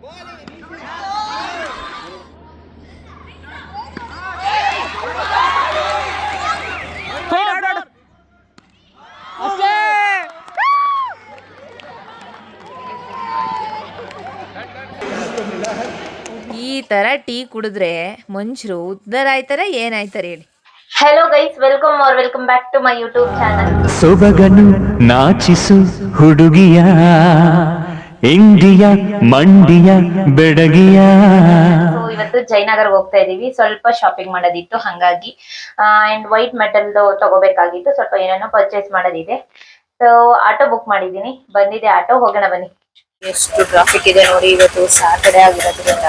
ಈ ತರ ಟೀ ಕುಡಿದ್ರೆ ಮನುಷ್ಯರು ಉದ್ಧಾರ ಆಯ್ತಾರೆ ಏನಾಯ್ತಾರೆ ಹೇಳಿ. Hello guys, welcome back to my YouTube channel. ಸೊಬಗನು ನಾಚಿಸು ಹುಡುಗಿಯ ಇಂಡಿಯ ಮಂಡಿಯ ಬೆಡಗಿಯ. ಸೊ ಇವತ್ತು ಜಯನಗರ್ ಹೋಗ್ತಾ ಇದೀವಿ, ಸ್ವಲ್ಪ ಶಾಪಿಂಗ್ ಮಾಡೋದಿತ್ತು, ಹಂಗಾಗಿ ಅಂಡ್ ವೈಟ್ ಮೆಟಲ್ ತಗೋಬೇಕಾಗಿತ್ತು, ಸ್ವಲ್ಪ ಏನೇನೋ ಪರ್ಚೇಸ್ ಮಾಡೋದಿದೆ. ಸೊ ಆಟೋ ಬುಕ್ ಮಾಡಿದೀನಿ, ಬಂದಿದೆ ಆಟೋ, ಹೋಗೋಣ ಬನ್ನಿ. ಎಷ್ಟು ಟ್ರಾಫಿಕ್ ಇದೆ ನೋಡಿ, ಇವತ್ತು ಸಾಟರ್ಡೆ ಆಗಿರೋದ್ರಿಂದ.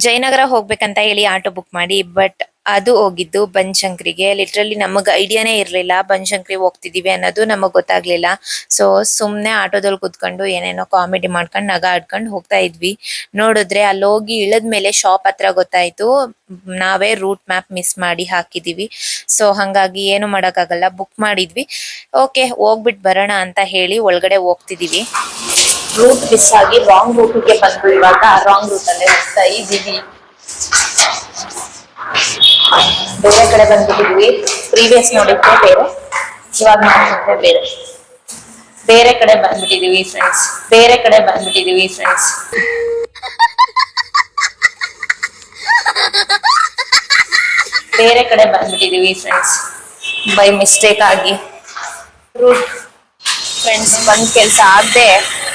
ಜಯನಗರ ಹೋಗ್ಬೇಕಂತ ಹೇಳಿ ಆಟೋ ಬುಕ್ ಮಾಡಿ, ಬಟ್ ಅದು ಹೋಗಿದ್ದು ಬನಶಂಕರಿಗೆ. ಲಿಟ್ರಲಿ ನಮಗ್ ಐಡಿಯಾನೇ ಇರ್ಲಿಲ್ಲ ಬನಶಂಕರಿ ಹೋಗ್ತಿದೀವಿ ಅನ್ನೋದು ನಮಗ್ ಗೊತ್ತಾಗ್ಲಿಲ್ಲ. ಸೊ ಸುಮ್ನೆ ಆಟೋದಲ್ಲಿ ಕುತ್ಕೊಂಡು ಏನೇನೋ ಕಾಮಿಡಿ ಮಾಡ್ಕೊಂಡು ನಗ ಆಡ್ಕೊಂಡು ಹೋಗ್ತಾ ಇದ್ವಿ. ನೋಡಿದ್ರೆ ಅಲ್ಲಿ ಹೋಗಿ ಇಳಿದ್ಮೇಲೆ ಶಾಪ್ ಹತ್ರ ಗೊತ್ತಾಯ್ತು ನಾವೇ ರೂಟ್ ಮ್ಯಾಪ್ ಮಿಸ್ ಮಾಡಿ ಹಾಕಿದೀವಿ. ಸೊ ಹಂಗಾಗಿ ಏನು ಮಾಡಕ್ಕಾಗಲ್ಲ, ಬುಕ್ ಮಾಡಿದ್ವಿ. ಓಕೆ ಹೋಗ್ಬಿಟ್ ಬರೋಣ ಅಂತ ಹೇಳಿ ಒಳಗಡೆ ಹೋಗ್ತಿದೀವಿ. ರೂಟ್ ಮಿಸ್ ಆಗಿ ರಾಂಗ್ ರೂಟ್ಗೆ ಬಂದು ಇವಾಗ ರಾಂಗ್ ರೂಟ್ ಅಲ್ಲೇ ಹೋಗ್ತಾ ಇದ್ದೀವಿ. ಬೇರೆ ಕಡೆ ಬಂದ್ಬಿಟ್ಟಿದ್ವಿ, ಪ್ರೀವಿಯಸ್ ನೋಡಿದ್ರೆ ಬೇರೆ, ಇವಾಗ ನೋಡಿದ್ರೆ ಬೇರೆ. ಬೇರೆ ಕಡೆ ಬಂದ್ಬಿಟ್ಟಿದೀವಿ ಫ್ರೆಂಡ್ಸ್, ಬೇರೆ ಕಡೆ ಬಂದ್ಬಿಟ್ಟಿದೀವಿ ಫ್ರೆಂಡ್ಸ್. ಬೇರೆ ಕಡೆ ಬಂದ್ಬಿಟ್ಟಿದೀವಿ ಫ್ರೆಂಡ್ಸ್, ಬೈ ಮಿಸ್ಟೇಕ್ ಆಗಿ. ರೂಟ್ ಫ್ರೆಂಡ್ಸ್ ಬಂದ್ ಕೆಲ್ಸ ಆಗದೆ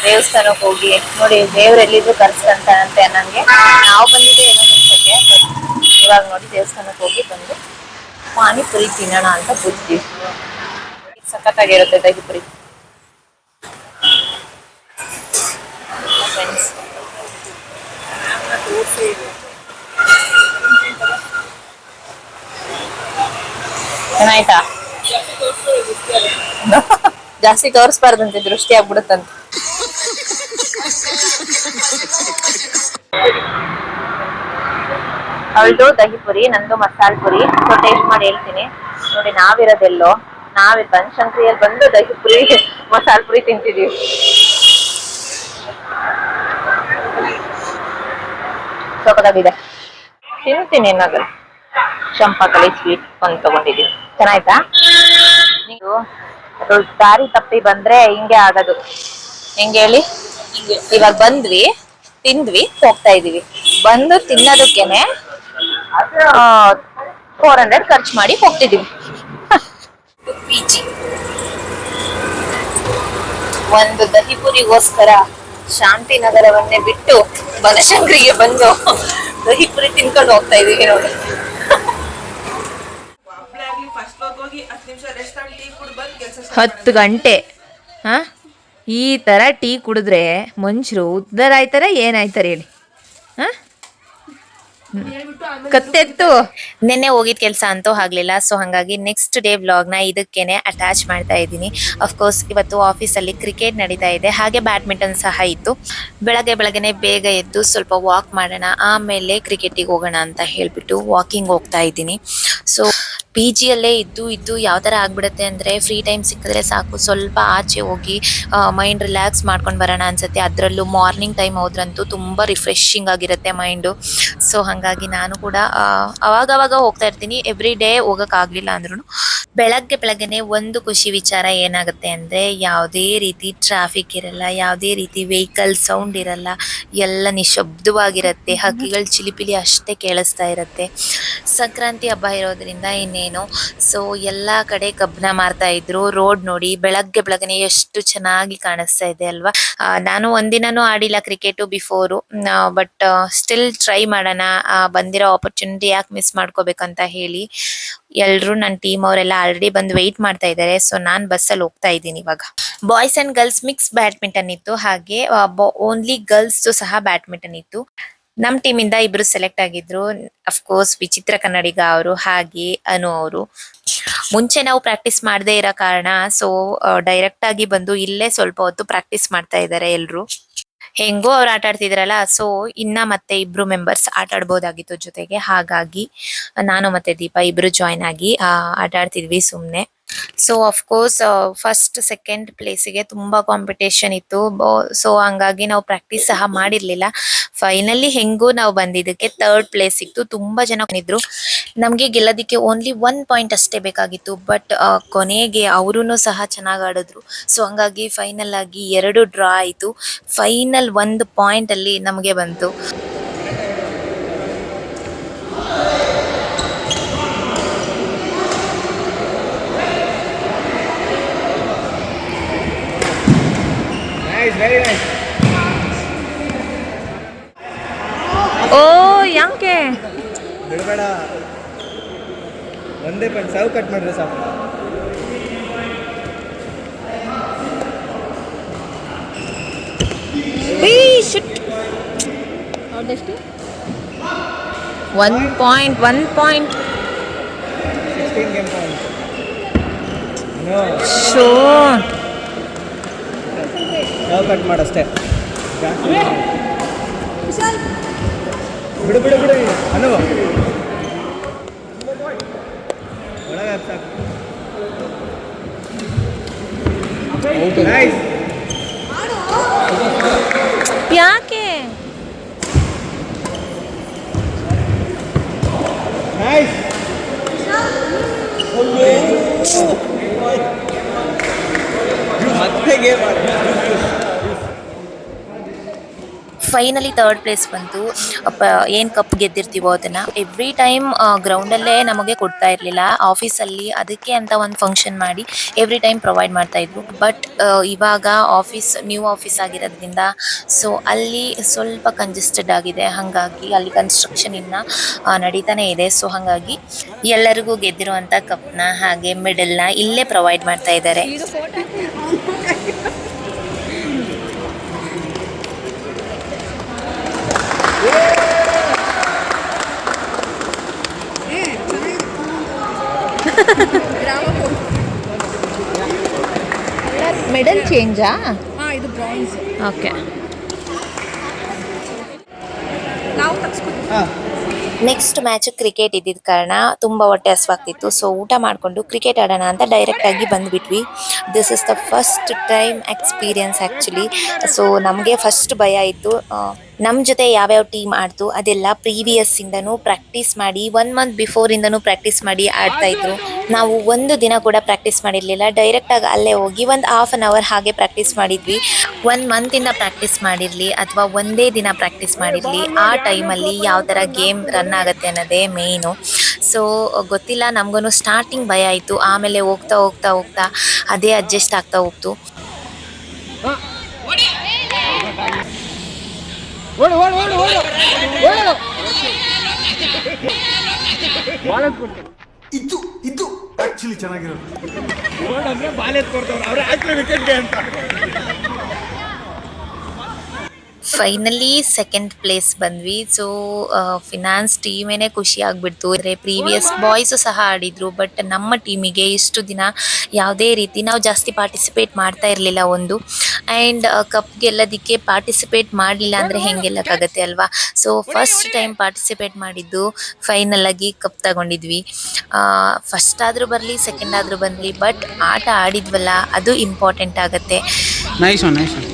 ದೇವಸ್ಥಾನಕ್ಕೆ ಹೋಗಿ ನೋಡಿ, ದೇವ್ರೆಲ್ಲಿದ್ರು ಕರ್ಸ್ಕೊಂತಾನಂತೆ ನಂಗೆ. ನಾವು ಬಂದಿದ್ದೆ ಏನೋ ಕೆಲ್ಸಕ್ಕೆ, ಬಟ್ ಇವಾಗ ನೋಡಿ ದೇವಸ್ಥಾನಕ್ಕೆ ಹೋಗಿ ಬಂದು ಪಾನಿಪುರಿ ತಿನ್ನೋಣ ಅಂತ ಕೂತಿದ್ವಿ. ಸಖತ್ತಾಗಿರುತ್ತೆ ದಹಿಪುರಿ ಫ್ರೆಂಡ್ಸ್. ಏನಾಯ್ತಾ? ಜಾಸ್ತಿ ತೋರಿಸ್ಬಾರ್ದಂತೆ, ದೃಷ್ಟಿ ಆಗ್ಬಿಡುತ್ತಂತೆ. ಅವಳದು ದಹಿಪುರಿ, ನಂದು ಮಸಾಲೆ ಪುರಿ. ಸೊ ಟೇಸ್ಟ್ ಮಾಡಿ ಹೇಳ್ತೀನಿ ನೋಡಿ. ನಾವಿರೋದೆಲ್ಲೋ, ನಾವೇ ಬನಶಂಕರಿಯಲ್ಲಿ ಬಂದು ದಹಿಪುರಿ ಮಸಾಲೆ ಪುರಿ ತಿಂತಿದೀವಿ. ಸೊಕ್ಕದಾಗಿದೆ, ತಿಂತೀನಿ ಏನಾಗಲ್ಲ. ಚಂಪಾಕಲಿ ಸ್ವೀಟ್ ಒಂದು ತಗೊಂಡಿದೀವಿ, ಚೆನ್ನಾಯ್ತಾ? ನೀವು ದಾರಿ ತಪ್ಪಿ ಬಂದ್ರೆ ಹಿಂಗೆ ಆಗದು. ಹೆಂಗೆ ಹೇಳಿ, ಇವಾಗ ಬಂದ್ವಿ, ತಿಂದ್ವಿ, ಹೋಗ್ತಾ ಇದೀವಿ. ಬಂದು ತಿನ್ನೋದಕ್ಕೇನೆ 400 ಖರ್ಚು ಮಾಡಿ ಹೋಗ್ತಿದೀವಿ. ಪಿಜಿ ಒಂದು ದಹಿಪುರಿಗೋಸ್ಕರ ಶಾಂತಿನಗರವನ್ನೇ ಬಿಟ್ಟು ಬನಶಂಕರಿಗೆ ಬಂದು ದಹಿಪುರಿ ತಿನ್ಕೊಂಡು ಹೋಗ್ತಾ ಇದೀವಿ ನೋಡಿ. 10 ಗಂಟೆ ಈ ತರ ಟೀ ಕುಡಿದ್ರೆ ಮನುಷ್ಯರು ಉದ್ಧಾರ ಆಯ್ತಾರೆ ಏನಾಯ್ತಾರೆ ಹೇಳಿ. ಕತ್ತೆತ್ತು ನಿನ್ನೆ ಹೋಗಿದ್ ಕೆಲಸ ಅಂತೂ ಆಗ್ಲಿಲ್ಲ. ಸೊ ಹಂಗಾಗಿ ನೆಕ್ಸ್ಟ್ ಡೇ ವ್ಲಾಗ್ ನ ಇದಕ್ಕೇನೆ ಅಟ್ಯಾಚ್ ಮಾಡ್ತಾ ಇದ್ದೀನಿ. ಅಫ್ಕೋರ್ಸ್ ಇವತ್ತು ಆಫೀಸಲ್ಲಿ ಕ್ರಿಕೆಟ್ ನಡೀತಾ ಇದೆ, ಹಾಗೆ ಬ್ಯಾಡ್ಮಿಂಟನ್ ಸಹ ಇತ್ತು. ಬೆಳಗ್ಗೆನೆ ಬೇಗ ಎದ್ದು ಸ್ವಲ್ಪ ವಾಕ್ ಮಾಡೋಣ, ಆಮೇಲೆ ಕ್ರಿಕೆಟಿಗೆ ಹೋಗೋಣ ಅಂತ ಹೇಳ್ಬಿಟ್ಟು ವಾಕಿಂಗ್ ಹೋಗ್ತಾ ಇದ್ದೀನಿ. ಸೊ ಪಿಜಿಯಲ್ಲೇ ಇದ್ದು ಯಾವ ತರ ಆಗ್ಬಿಡುತ್ತೆ ಅಂದ್ರೆ, ಫ್ರೀ ಟೈಮ್ ಸಿಕ್ಕಿದ್ರೆ ಸಾಕು ಸ್ವಲ್ಪ ಆಚೆ ಹೋಗಿ ಮೈಂಡ್ ರಿಲ್ಯಾಕ್ಸ್ ಮಾಡ್ಕೊಂಡು ಬರೋಣ ಅನ್ಸುತ್ತೆ. ಅದರಲ್ಲೂ ಮಾರ್ನಿಂಗ್ ಟೈಮ್ ಹೋದ್ರಂತೂ ತುಂಬಾ ರಿಫ್ರೆಶಿಂಗ್ ಆಗಿರುತ್ತೆ ಮೈಂಡು. ಸೊ ಹಂಗಾಗಿ ನಾನು ಕೂಡ ಅವಾಗ ಹೋಗ್ತಾ ಇರ್ತೀನಿ. ಎವ್ರಿ ಡೇ ಹೋಗಕ್ ಆಗ್ಲಿಲ್ಲ ಅಂದ್ರೂ ಬೆಳಗ್ಗೆನೆ ಒಂದು ಖುಷಿ ವಿಚಾರ ಏನಾಗುತ್ತೆ ಅಂದ್ರೆ, ಯಾವುದೇ ರೀತಿ ಟ್ರಾಫಿಕ್ ಇರಲ್ಲ, ಯಾವುದೇ ರೀತಿ ವೆಹಿಕಲ್ ಸೌಂಡ್ ಇರಲ್ಲ, ಎಲ್ಲ ನಿಶಬ್ದವಾಗಿರತ್ತೆ. ಹಕ್ಕಿಗಳು ಚಿಲಿಪಿಲಿ ಅಷ್ಟೇ ಕೇಳಿಸ್ತಾ ಇರತ್ತೆ. ಸಂಕ್ರಾಂತಿ ಹಬ್ಬ ಇರೋದ್ರಿಂದ ಇನ್ನೇನು, ಸೊ ಎಲ್ಲಾ ಕಡೆ ಕಬ್ಬನ ಮಾರ್ತಾ ಇದ್ರು. ರೋಡ್ ನೋಡಿ ಬೆಳಗ್ಗೆನೆ ಎಷ್ಟು ಚೆನ್ನಾಗಿ ಕಾಣಿಸ್ತಾ ಇದೆ ಅಲ್ವಾ. ನಾನು ಒಂದಿನನೂ ಆಡಿಲ್ಲ cricket before, but still try ಮಾಡೋಣ, ಬಂದಿರೋ ಆಪರ್ಚುನಿಟಿ ಯಾಕೆ ಮಿಸ್ ಮಾಡ್ಕೋಬೇಕಂತ ಹೇಳಿ ಎಲ್ರು ನನ್ನ ಟೀಮ್ ಅವರೆಲ್ಲ ಆಲ್ರೆಡಿ ಬಂದು ವೆಯ್ಟ್ ಮಾಡ್ತಾ ಇದ್ದಾರೆ. ಸೊ ನಾನ್ ಬಸ್ಸಲ್ಲಿ ಹೋಗ್ತಾ ಇದ್ದೀನಿ. ಇವಾಗ boys and girls mix badminton ಇತ್ತು, ಹಾಗೆ ಓನ್ಲಿ ಗರ್ಲ್ಸ್ ಸಹ ಬ್ಯಾಡ್ಮಿಂಟನ್ ಇತ್ತು. ನಮ್ ಟೀಮ್ ಇಂದ ಇಬ್ರು ಸೆಲೆಕ್ಟ್ ಆಗಿದ್ರು, ಅಫ್ಕೋರ್ಸ್ ವಿಚಿತ್ರ ಕನ್ನಡಿಗ ಅವರು, ಹಾಗೆ ಅನು ಅವರು. ಮುಂಚೆ ನಾವು ಪ್ರಾಕ್ಟೀಸ್ ಮಾಡದೇ ಇರೋ ಕಾರಣ ಸೊ ಡೈರೆಕ್ಟ್ ಆಗಿ ಬಂದು ಇಲ್ಲೇ ಸ್ವಲ್ಪ ಹೊತ್ತು ಪ್ರಾಕ್ಟೀಸ್ ಮಾಡ್ತಾ ಇದ್ದಾರೆ ಎಲ್ರು. ಹೆಂಗೋ ಅವ್ರು ಆಟ ಆಡ್ತಿದ್ರಲ್ಲ, ಸೊ ಇನ್ನ ಮತ್ತೆ ಇಬ್ರು ಮೆಂಬರ್ಸ್ ಆಟ ಆಡ್ಬೋದಾಗಿತ್ತು ಜೊತೆಗೆ. ಹಾಗಾಗಿ ನಾನು ಮತ್ತೆ ದೀಪಾ ಇಬ್ರು ಜಾಯ್ನ್ ಆಗಿ ಆಟ ಆಡ್ತಿದ್ವಿ ಸುಮ್ನೆ. ಸೊ ಅಫ್ಕೋರ್ಸ್ ಫಸ್ಟ್ ಸೆಕೆಂಡ್ ಪ್ಲೇಸಿಗೆ ತುಂಬಾ ಕಾಂಪಿಟೇಷನ್ ಇತ್ತು. ಸೊ ಹಂಗಾಗಿ ನಾವು ಪ್ರಾಕ್ಟೀಸ್ ಸಹ ಮಾಡಿರ್ಲಿಲ್ಲ. ಫೈನಲಿ ಹೆಂಗೂ ನಾವು ಬಂದಿದ್ದಕ್ಕೆ ಥರ್ಡ್ ಪ್ಲೇಸ್ ಸಿಕ್ತು. ತುಂಬಾ ಜನ ಇದ್ರು. ನಮ್ಗೆ ಗೆಲ್ಲೋದಿಕ್ಕೆ ಓನ್ಲಿ 1 ಪಾಯಿಂಟ್ ಅಷ್ಟೇ ಬೇಕಾಗಿತ್ತು. ಬಟ್ ಕೊನೆಗೆ ಅವರೂ ಸಹ ಚೆನ್ನಾಗಿ ಆಡಿದ್ರು. ಸೊ ಹಂಗಾಗಿ ಫೈನಲ್ ಆಗಿ 2 ಡ್ರಾ ಆಯಿತು. ಫೈನಲ್ 1 ಪಾಯಿಂಟ್ ಅಲ್ಲಿ ನಮಗೆ ಬಂತು. ಓ ಯಾಕೆ ಬಿಡಬೇಡ, ಒಂದೇ ಪಾಯಿಂಟ್ ಸಾವು ಕಟ್ ಮಾಡಿದ್ರೆ ಸಾಕು. ಅವ್ರದೆಷ್ಟು? 1 ಪಾಯಿಂಟ್ 16 ಗೇಮ್ ಪಾಯಿಂಟ್. ಶೋ ಸಾವು ಕಟ್ ಮಾಡಷ್ಟೇ. ಬಿಡು ಬಿಡು ಬಿಡು ಅನು ಒಳಗೆ ಸಾಕು. ನೈಸ್. ಯಾಕೆ ನೈಸ್. ಮತ್ತೆ ಗೇಮ್ ಫೈನಲಿ ಥರ್ಡ್ ಪ್ಲೇಸ್ ಬಂತು. ಏನು ಕಪ್ ಗೆದ್ದಿರ್ತೀವೋ ಅದನ್ನ ಎವ್ರಿ ಟೈಮ್ ಗ್ರೌಂಡಲ್ಲೇ ನಮಗೆ ಕೊಡ್ತಾ ಇರಲಿಲ್ಲ. ಆಫೀಸಲ್ಲಿ ಅದಕ್ಕೆ ಅಂತ ಒಂದು ಫಂಕ್ಷನ್ ಮಾಡಿ ಎವ್ರಿ ಟೈಮ್ ಪ್ರೊವೈಡ್ ಮಾಡ್ತಾ ಇದ್ರು. ಬಟ್ ಇವಾಗ ನ್ಯೂ ಆಫೀಸ್ ಆಗಿರೋದ್ರಿಂದ ಸೊ ಅಲ್ಲಿ ಸ್ವಲ್ಪ ಕಂಜೆಸ್ಟೆಡ್ ಆಗಿದೆ. ಹಾಗಾಗಿ ಅಲ್ಲಿ ಕನ್ಸ್ಟ್ರಕ್ಷನ್ ಇನ್ನು ನಡೀತಾನೆ ಇದೆ. ಸೊ ಹಾಗಾಗಿ ಎಲ್ಲರಿಗೂ ಗೆದ್ದಿರುವಂಥ ಕಪ್ನ ಹಾಗೆ ಮೆಡಲ್ನ ಇಲ್ಲೇ ಪ್ರೊವೈಡ್ ಮಾಡ್ತಾ ಇದ್ದಾರೆ. ಮೆಡಲ್ ಚೇಂಜಾ? ಇದು ಬ್ರಾನ್ಸ್. ಓಕೆ. ನಾವು ತಗ್ಸ್ಕೊತೀವಿ. ಹಾಂ. ನೆಕ್ಸ್ಟ್ ಮ್ಯಾಚ್ ಕ್ರಿಕೆಟ್ ಇದ್ದಿದ್ದ ಕಾರಣ ತುಂಬ ಹೊಟ್ಟೆ ಹಸ್ವಾಗ್ತಿತ್ತು. ಸೊ ಊಟ ಮಾಡಿಕೊಂಡು ಕ್ರಿಕೆಟ್ ಆಡೋಣ ಅಂತ ಡೈರೆಕ್ಟ್ ಆಗಿ ಬಂದುಬಿಟ್ವಿ. This is the first time experience actually. So ನಮಗೆ ಫಸ್ಟ್ ಭಯ ಇತ್ತು. ನಮ್ಮ ಜೊತೆ ಯಾವ್ಯಾವ ಟೀಮ್ ಆಡ್ತು ಅದೆಲ್ಲ ಪ್ರೀವಿಯಸ್ಸಿಂದನೂ ಪ್ರಾಕ್ಟೀಸ್ ಮಾಡಿ 1 ಮಂತ್ ಬಿಫೋರಿಂದನೂ ಪ್ರಾಕ್ಟೀಸ್ ಮಾಡಿ ಆಡ್ತಾ ಇದ್ರು. ನಾವು ಒಂದು ದಿನ ಕೂಡ ಪ್ರಾಕ್ಟೀಸ್ ಮಾಡಿರಲಿಲ್ಲ. ಡೈರೆಕ್ಟಾಗಿ ಅಲ್ಲೇ ಹೋಗಿ ಒಂದು ಹಾಫ್ ಆನ್ ಅವರ್ ಹಾಗೆ ಪ್ರಾಕ್ಟೀಸ್ ಮಾಡಿದ್ವಿ. 1 ಮಂತಿಂದ ಪ್ರಾಕ್ಟೀಸ್ ಮಾಡಿರಲಿ ಅಥವಾ ಒಂದೇ ದಿನ ಪ್ರಾಕ್ಟೀಸ್ ಮಾಡಿರಲಿ, ಆ ಟೈಮಲ್ಲಿ ಯಾವ ಥರ ಗೇಮ್ ರನ್ ಆಗುತ್ತೆ ಅನ್ನೋದೇ ಮೇಯ್ನು. ಸೊ ಗೊತ್ತಿಲ್ಲ, ನಮಗೂ ಸ್ಟಾರ್ಟಿಂಗ್ ಭಯ ಆಯಿತು. ಆಮೇಲೆ ಹೋಗ್ತಾ ಹೋಗ್ತಾ ಹೋಗ್ತಾ ಅದೇ ಅಡ್ಜಸ್ಟ್ ಆಗ್ತಾ ಹೋಗ್ತು. ಇದು ಆಕ್ಚುಲಿ ಚೆನ್ನಾಗಿರೋದು. ಅಂದ್ರೆ ಬಾಲ್ ಎತ್ಕೊಡ್ತಾವ್ರು ಅವ್ರು ಹಾಕ್ಲಿ ವಿಕೆಟ್ಗೆ ಅಂತ. ಫೈನಲಿ ಸೆಕೆಂಡ್ ಪ್ಲೇಸ್ ಬಂದ್ವಿ. ಸೊ ಫಿನಾನ್ಸ್ ಟೀಮೇನೆ ಖುಷಿ ಆಗ್ಬಿಡ್ತು. ಅಂದರೆ ಪ್ರೀವಿಯಸ್ ಬಾಯ್ಸು ಸಹ ಆಡಿದ್ರು. ಬಟ್ ನಮ್ಮ ಟೀಮಿಗೆ ಇಷ್ಟು ದಿನ ಯಾವುದೇ ರೀತಿ ನಾವು ಜಾಸ್ತಿ ಪಾರ್ಟಿಸಿಪೇಟ್ ಮಾಡ್ತಾ ಇರಲಿಲ್ಲ ಒಂದು. ಆ್ಯಂಡ್ ಕಪ್ ಗೆಲ್ಲೋದಕ್ಕೆ ಪಾರ್ಟಿಸಿಪೇಟ್ ಮಾಡಲಿಲ್ಲ ಅಂದರೆ ಹೆಂಗೆ ಗೆಲ್ಲಕ್ಕಾಗತ್ತೆ ಅಲ್ವಾ. ಸೊ ಫಸ್ಟ್ ಟೈಮ್ ಪಾರ್ಟಿಸಿಪೇಟ್ ಮಾಡಿದ್ದು ಫೈನಲ್ ಆಗಿ ಕಪ್ ತಗೊಂಡಿದ್ವಿ. ಫಸ್ಟ್ ಆದರೂ ಬರಲಿ, ಸೆಕೆಂಡ್ ಆದರೂ ಬರಲಿ, ಬಟ್ ಆಟ ಆಡಿದ್ವಲ್ಲ ಅದು ಇಂಪಾರ್ಟೆಂಟ್ ಆಗುತ್ತೆ. Nice one, nice one.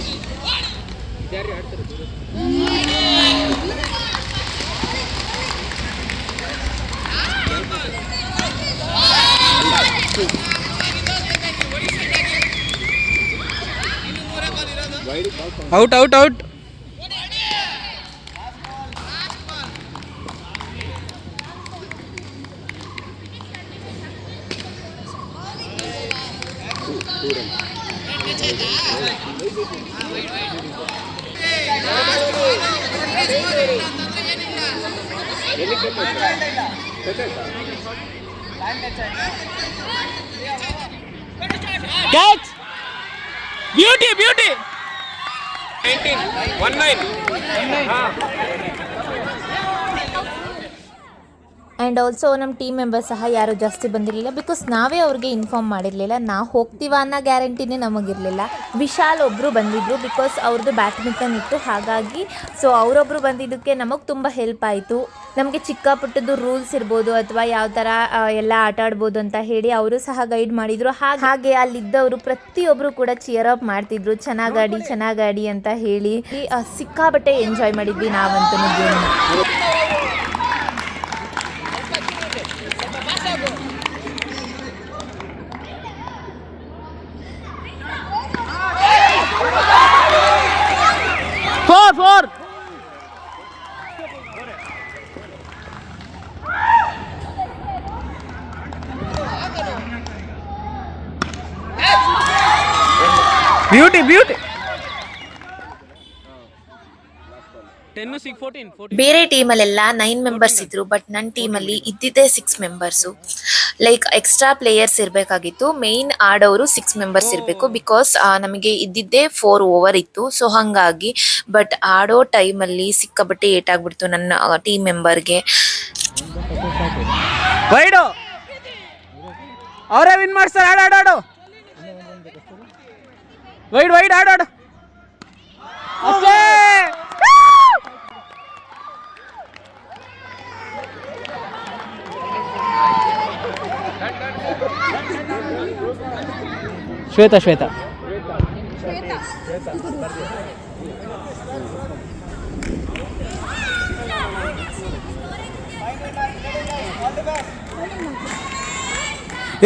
Out out out. Catch! Beauty, beauty! 19, 19. And also ನಮ್ಮ ಟೀಮ್ ಮೆಂಬರ್ಸ್ ಸಹ ಯಾರೂ ಜಾಸ್ತಿ ಬಂದಿರಲಿಲ್ಲ ಬಿಕಾಸ್ ನಾವೇ ಅವ್ರಿಗೆ ಇನ್ಫಾರ್ಮ್ ಮಾಡಿರಲಿಲ್ಲ. ನಾವು ಹೋಗ್ತೀವ ಅನ್ನೋ ಗ್ಯಾರಂಟಿನೇ ನಮಗಿರಲಿಲ್ಲ. ವಿಶಾಲ್ ಒಬ್ಬರು ಬಂದಿದ್ದರು ಬಿಕಾಸ್ ಅವ್ರದ್ದು ಬ್ಯಾಡ್ಮಿಂಟನ್ ಇತ್ತು, ಹಾಗಾಗಿ ಸೊ ಅವರೊಬ್ಬರು ಬಂದಿದ್ದಕ್ಕೆ ನಮಗೆ ತುಂಬ ಹೆಲ್ಪ್ ಆಯಿತು. ನಮಗೆ ಚಿಕ್ಕ ಪುಟ್ಟದ್ದು ರೂಲ್ಸ್ ಇರ್ಬೋದು ಅಥವಾ ಯಾವ ಥರ ಎಲ್ಲ ಆಟ ಆಡ್ಬೋದು ಅಂತ ಹೇಳಿ ಅವರು ಸಹ ಗೈಡ್ ಮಾಡಿದರು. ಹಾಗೆ ಅಲ್ಲಿದ್ದವರು ಪ್ರತಿಯೊಬ್ಬರು ಕೂಡ ಚಿಯರ್ ಅಪ್ ಮಾಡ್ತಿದ್ರು, ಚೆನ್ನಾಗಾಡಿ ಅಂತ ಹೇಳಿ. ಸಿಕ್ಕಾಬಟ್ಟೆ ಎಂಜಾಯ್ ಮಾಡಿದ್ವಿ ನಾವಂತೂ ಗೇಮ್ನ. Four. Beauty. 10-14. ಬೇರೆ ಟೀಮಲ್ಲೆಲ್ಲ 9 ಮೆಂಬರ್ಸ್ ಇದ್ರು, ಬಟ್ ನನ್ನ ಟೀಮಲ್ಲಿ ಇದ್ದಿದ್ದೇ 6 ಮೆಂಬರ್ಸು. ಲೈಕ್ ಎಕ್ಸ್ಟ್ರಾ ಪ್ಲೇಯರ್ಸ್ ಇರಬೇಕಾಗಿತ್ತು. ಮೇಯ್ನ್ ಆಡೋರು 6 ಮೆಂಬರ್ಸ್ ಇರಬೇಕು ಬಿಕಾಸ್ ನಮಗೆ ಇದ್ದಿದ್ದೇ 4 ಓವರ್ ಇತ್ತು. ಸೊ ಹಾಗಾಗಿ ಬಟ್ ಆಡೋ ಟೈಮಲ್ಲಿ ಸಿಕ್ಕಾಬಟ್ಟೆ ಏಟಾಗ್ಬಿಡ್ತು ನನ್ನ ಟೀಮ್ ಮೆಂಬರ್ಗೆ. ವೈಡು ಅವರೇ ವಿನ್ ಮಾಡ್ತಾರೆ. ಆಡು ವೈಡ್ ಆಡು ಅಷ್ಟೇ. ಶ್ವೇತಾ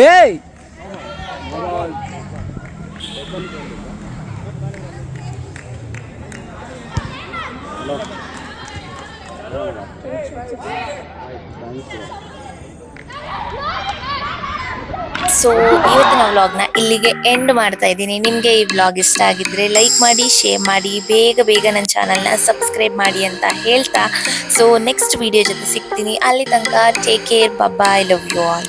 ಏಯ್ ಸೊ ಇವತ್ತಿನ ವ್ಲಾಗ್ನ ಇಲ್ಲಿಗೆ ಎಂಡ್ ಮಾಡ್ತಾ ಇದ್ದೀನಿ. ನಿಮಗೆ ಈ ವ್ಲಾಗ್ ಇಷ್ಟ ಆಗಿದ್ರೆ ಲೈಕ್ ಮಾಡಿ, ಶೇರ್ ಮಾಡಿ, ಬೇಗ ನನ್ನ ಚಾನಲ್ನ ಸಬ್ಸ್ಕ್ರೈಬ್ ಮಾಡಿ ಅಂತ ಹೇಳ್ತಾ ಸೊ ನೆಕ್ಸ್ಟ್ ವಿಡಿಯೋ ಜೊತೆ ಸಿಗ್ತೀನಿ. ಅಲ್ಲಿ ತನಕ take care, bye, love you all.